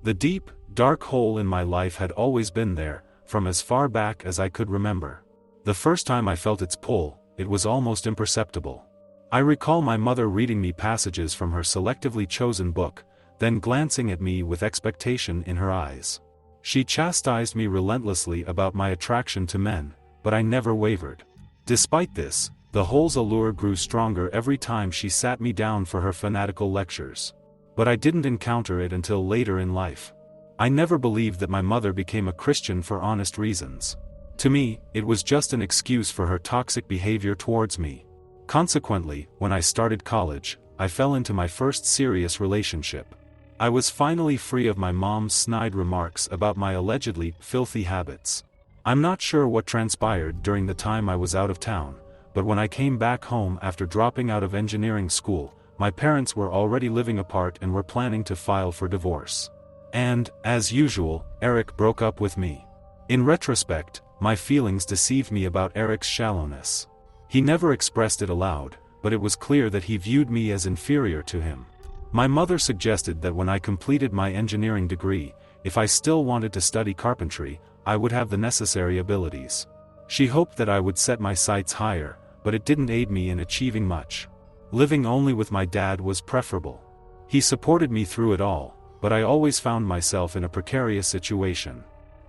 The deep, dark hole in my life had always been there, from as far back as I could remember. The first time I felt its pull, it was almost imperceptible. I recall my mother reading me passages from her selectively chosen book, then glancing at me with expectation in her eyes. She chastised me relentlessly about my attraction to men, but I never wavered. Despite this, the hole's allure grew stronger every time she sat me down for her fanatical lectures. But I didn't encounter it until later in life. I never believed that my mother became a Christian for honest reasons. To me, it was just an excuse for her toxic behavior towards me. Consequently, when I started college, I fell into my first serious relationship. I was finally free of my mom's snide remarks about my allegedly filthy habits. I'm not sure what transpired during the time I was out of town, but when I came back home after dropping out of engineering school, my parents were already living apart and were planning to file for divorce. And, as usual, Eric broke up with me. In retrospect, my feelings deceived me about Eric's shallowness. He never expressed it aloud, but it was clear that he viewed me as inferior to him. My mother suggested that when I completed my engineering degree, if I still wanted to study carpentry, I would have the necessary abilities. She hoped that I would set my sights higher, but it didn't aid me in achieving much. Living only with my dad was preferable. He supported me through it all, but I always found myself in a precarious situation.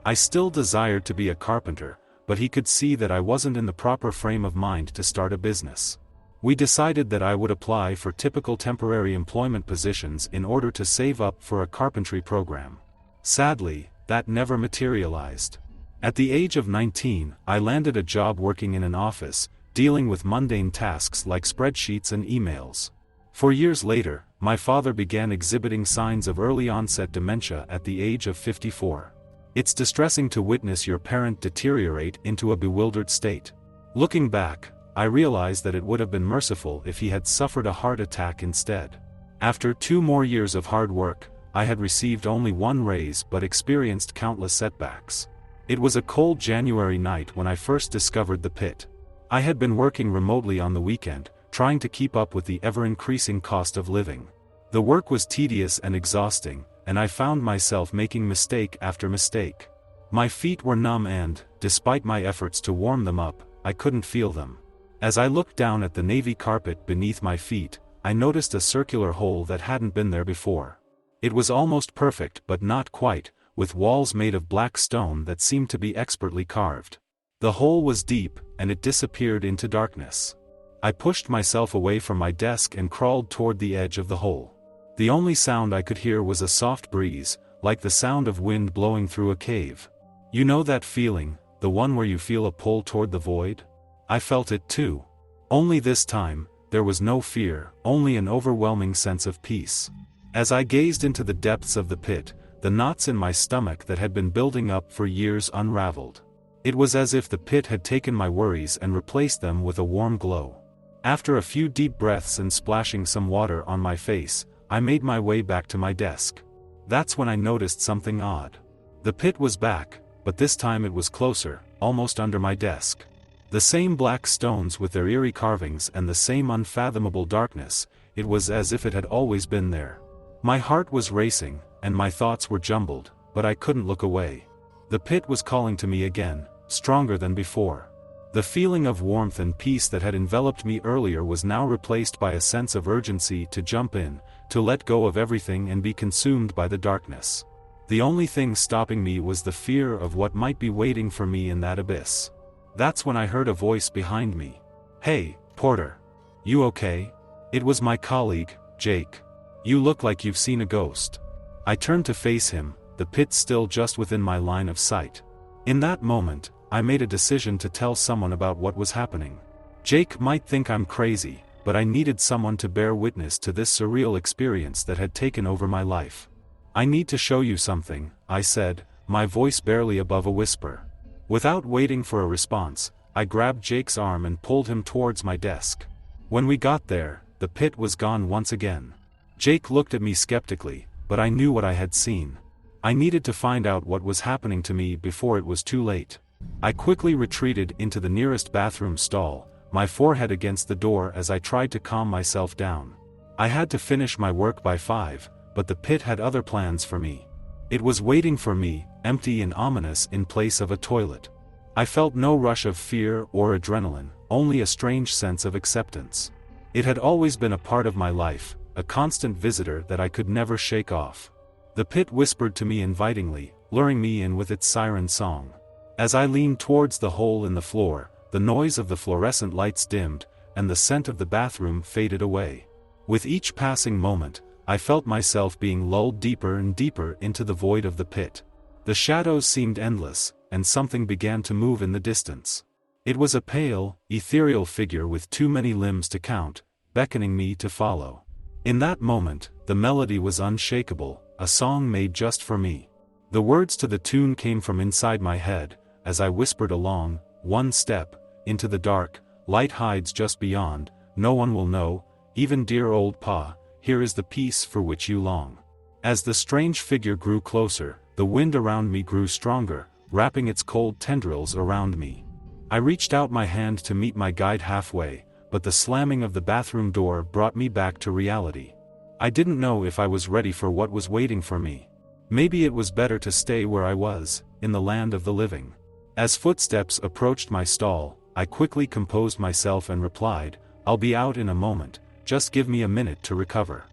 I still desired to be a carpenter, but he could see that I wasn't in the proper frame of mind to start a business. We decided that I would apply for typical temporary employment positions in order to save up for a carpentry program. Sadly, that never materialized. At the age of 19, I landed a job working in an office, dealing with mundane tasks like spreadsheets and emails. 4 years later, my father began exhibiting signs of early-onset dementia at the age of 54. It's distressing to witness your parent deteriorate into a bewildered state. Looking back, I realized that it would have been merciful if he had suffered a heart attack instead. After 2 more years of hard work, I had received only 1 raise but experienced countless setbacks. It was a cold January night when I first discovered the pit. I had been working remotely on the weekend, trying to keep up with the ever-increasing cost of living. The work was tedious and exhausting, and I found myself making mistake after mistake. My feet were numb and, despite my efforts to warm them up, I couldn't feel them. As I looked down at the navy carpet beneath my feet, I noticed a circular hole that hadn't been there before. It was almost perfect but not quite, with walls made of black stone that seemed to be expertly carved. The hole was deep, and it disappeared into darkness. I pushed myself away from my desk and crawled toward the edge of the hole. The only sound I could hear was a soft breeze, like the sound of wind blowing through a cave. You know that feeling, the one where you feel a pull toward the void? I felt it too. Only this time, there was no fear, only an overwhelming sense of peace. As I gazed into the depths of the pit, the knots in my stomach that had been building up for years unraveled. It was as if the pit had taken my worries and replaced them with a warm glow. After a few deep breaths and splashing some water on my face, I made my way back to my desk. That's when I noticed something odd. The pit was back, but this time it was closer, almost under my desk. The same black stones with their eerie carvings and the same unfathomable darkness, it was as if it had always been there. My heart was racing, and my thoughts were jumbled, but I couldn't look away. The pit was calling to me again, stronger than before. The feeling of warmth and peace that had enveloped me earlier was now replaced by a sense of urgency to jump in, to let go of everything and be consumed by the darkness. The only thing stopping me was the fear of what might be waiting for me in that abyss. That's when I heard a voice behind me. "Hey, Porter. You okay?" It was my colleague, Jake. "You look like you've seen a ghost." I turned to face him, the pit still just within my line of sight. In that moment, I made a decision to tell someone about what was happening. Jake might think I'm crazy, but I needed someone to bear witness to this surreal experience that had taken over my life. "I need to show you something," I said, my voice barely above a whisper. Without waiting for a response, I grabbed Jake's arm and pulled him towards my desk. When we got there, the pit was gone once again. Jake looked at me skeptically, but I knew what I had seen. I needed to find out what was happening to me before it was too late. I quickly retreated into the nearest bathroom stall, my forehead against the door as I tried to calm myself down. I had to finish my work by 5, but the pit had other plans for me. It was waiting for me, empty and ominous in place of a toilet. I felt no rush of fear or adrenaline, only a strange sense of acceptance. It had always been a part of my life, a constant visitor that I could never shake off. The pit whispered to me invitingly, luring me in with its siren song. As I leaned towards the hole in the floor, the noise of the fluorescent lights dimmed, and the scent of the bathroom faded away. With each passing moment, I felt myself being lulled deeper and deeper into the void of the pit. The shadows seemed endless, and something began to move in the distance. It was a pale, ethereal figure with too many limbs to count, beckoning me to follow. In that moment, the melody was unshakable, a song made just for me. The words to the tune came from inside my head, as I whispered along, one step, into the dark, light hides just beyond, no one will know, even dear old Pa, here is the peace for which you long. As the strange figure grew closer, the wind around me grew stronger, wrapping its cold tendrils around me. I reached out my hand to meet my guide halfway, but the slamming of the bathroom door brought me back to reality. I didn't know if I was ready for what was waiting for me. Maybe it was better to stay where I was, in the land of the living. As footsteps approached my stall, I quickly composed myself and replied, "I'll be out in a moment, just give me a minute to recover."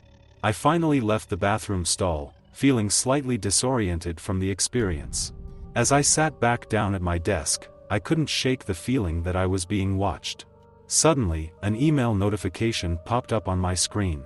I finally left the bathroom stall, feeling slightly disoriented from the experience. As I sat back down at my desk, I couldn't shake the feeling that I was being watched. Suddenly, an email notification popped up on my screen.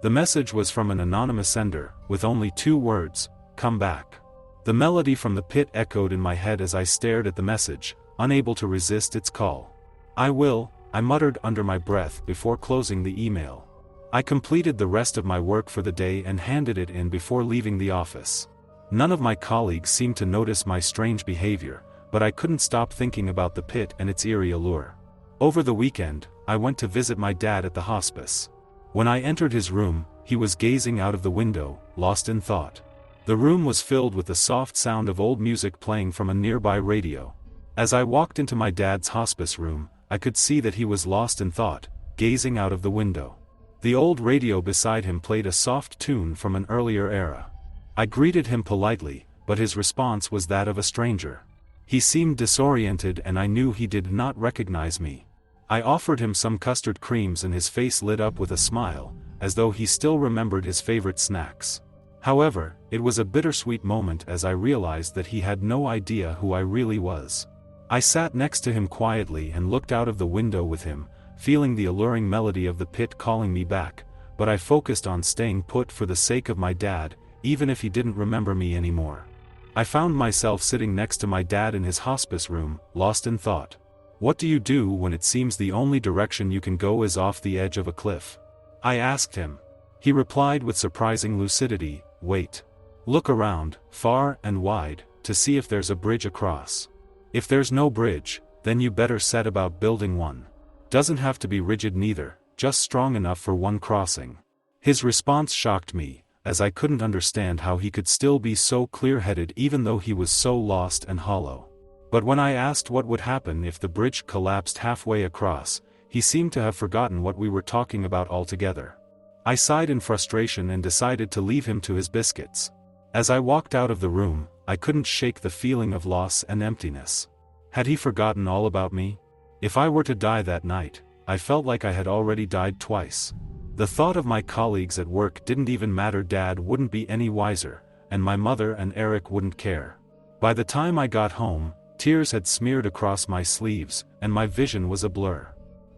The message was from an anonymous sender, with only 2 words, "Come back." The melody from the pit echoed in my head as I stared at the message, unable to resist its call. "I will," I muttered under my breath before closing the email. I completed the rest of my work for the day and handed it in before leaving the office. None of my colleagues seemed to notice my strange behavior, but I couldn't stop thinking about the pit and its eerie allure. Over the weekend, I went to visit my dad at the hospice. When I entered his room, he was gazing out of the window, lost in thought. The room was filled with the soft sound of old music playing from a nearby radio. As I walked into my dad's hospice room, I could see that he was lost in thought, gazing out of the window. The old radio beside him played a soft tune from an earlier era. I greeted him politely, but his response was that of a stranger. He seemed disoriented and I knew he did not recognize me. I offered him some custard creams and his face lit up with a smile, as though he still remembered his favorite snacks. However, it was a bittersweet moment as I realized that he had no idea who I really was. I sat next to him quietly and looked out of the window with him, feeling the alluring melody of the pit calling me back, but I focused on staying put for the sake of my dad, even if he didn't remember me anymore. I found myself sitting next to my dad in his hospice room, lost in thought. What do you do when it seems the only direction you can go is off the edge of a cliff? I asked him. He replied with surprising lucidity, "Wait. Look around, far and wide, to see if there's a bridge across. If there's no bridge, then you better set about building one. Doesn't have to be rigid neither, just strong enough for one crossing." His response shocked me, as I couldn't understand how he could still be so clear-headed even though he was so lost and hollow. But when I asked what would happen if the bridge collapsed halfway across, he seemed to have forgotten what we were talking about altogether. I sighed in frustration and decided to leave him to his biscuits. As I walked out of the room, I couldn't shake the feeling of loss and emptiness. Had he forgotten all about me? If I were to die that night, I felt like I had already died twice. The thought of my colleagues at work didn't even matter. Dad wouldn't be any wiser, and my mother and Eric wouldn't care. By the time I got home, tears had smeared across my sleeves, and my vision was a blur.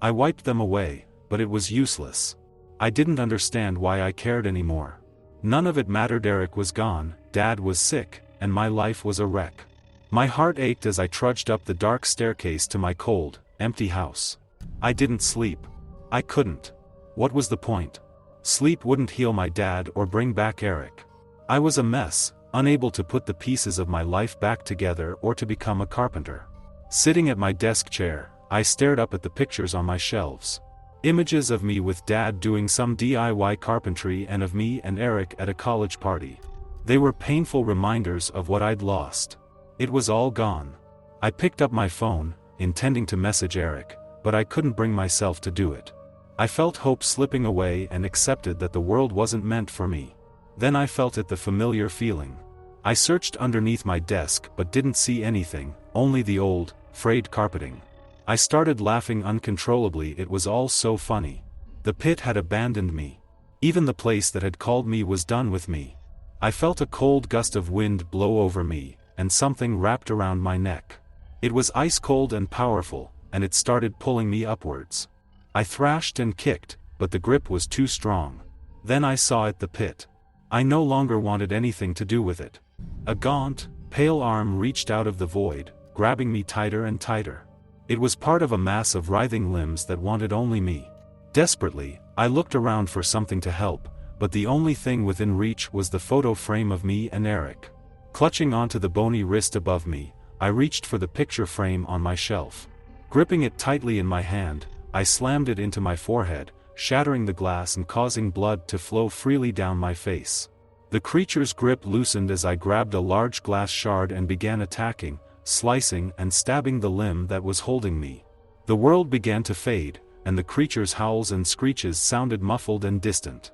I wiped them away, but it was useless. I didn't understand why I cared anymore. None of it mattered. Eric was gone, Dad was sick, and my life was a wreck. My heart ached as I trudged up the dark staircase to my cold, empty house. I didn't sleep. I couldn't. What was the point? Sleep wouldn't heal my dad or bring back Eric. I was a mess, unable to put the pieces of my life back together or to become a carpenter. Sitting at my desk chair, I stared up at the pictures on my shelves. Images of me with Dad doing some DIY carpentry and of me and Eric at a college party. They were painful reminders of what I'd lost. It was all gone. I picked up my phone, intending to message Eric, but I couldn't bring myself to do it. I felt hope slipping away and accepted that the world wasn't meant for me. Then I felt it, the familiar feeling. I searched underneath my desk but didn't see anything, only the old, frayed carpeting. I started laughing uncontrollably. It was all so funny. The pit had abandoned me. Even the place that had called me was done with me. I felt a cold gust of wind blow over me, and something wrapped around my neck. It was ice cold and powerful, and it started pulling me upwards. I thrashed and kicked, but the grip was too strong. Then I saw it, the pit. I no longer wanted anything to do with it. A gaunt, pale arm reached out of the void, grabbing me tighter and tighter. It was part of a mass of writhing limbs that wanted only me. Desperately, I looked around for something to help, but the only thing within reach was the photo frame of me and Eric. Clutching onto the bony wrist above me, I reached for the picture frame on my shelf. Gripping it tightly in my hand, I slammed it into my forehead, shattering the glass and causing blood to flow freely down my face. The creature's grip loosened as I grabbed a large glass shard and began attacking, slicing and stabbing the limb that was holding me. The world began to fade, and the creature's howls and screeches sounded muffled and distant.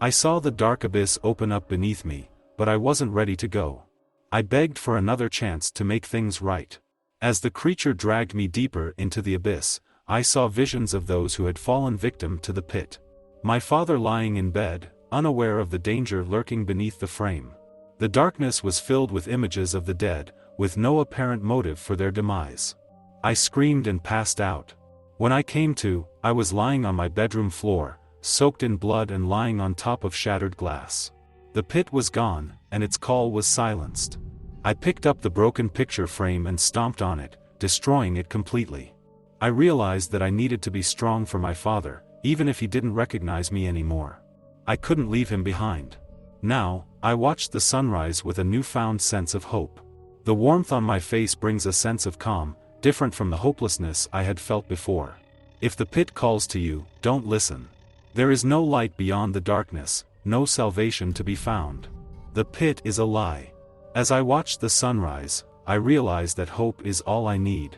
I saw the dark abyss open up beneath me, but I wasn't ready to go. I begged for another chance to make things right. As the creature dragged me deeper into the abyss, I saw visions of those who had fallen victim to the pit. My father lying in bed, unaware of the danger lurking beneath the frame. The darkness was filled with images of the dead, with no apparent motive for their demise. I screamed and passed out. When I came to, I was lying on my bedroom floor, soaked in blood and lying on top of shattered glass. The pit was gone, and its call was silenced. I picked up the broken picture frame and stomped on it, destroying it completely. I realized that I needed to be strong for my father, even if he didn't recognize me anymore. I couldn't leave him behind. Now, I watched the sunrise with a newfound sense of hope. The warmth on my face brings a sense of calm, different from the hopelessness I had felt before. If the pit calls to you, don't listen. There is no light beyond the darkness, no salvation to be found. The pit is a lie. As I watched the sunrise, I realized that hope is all I need.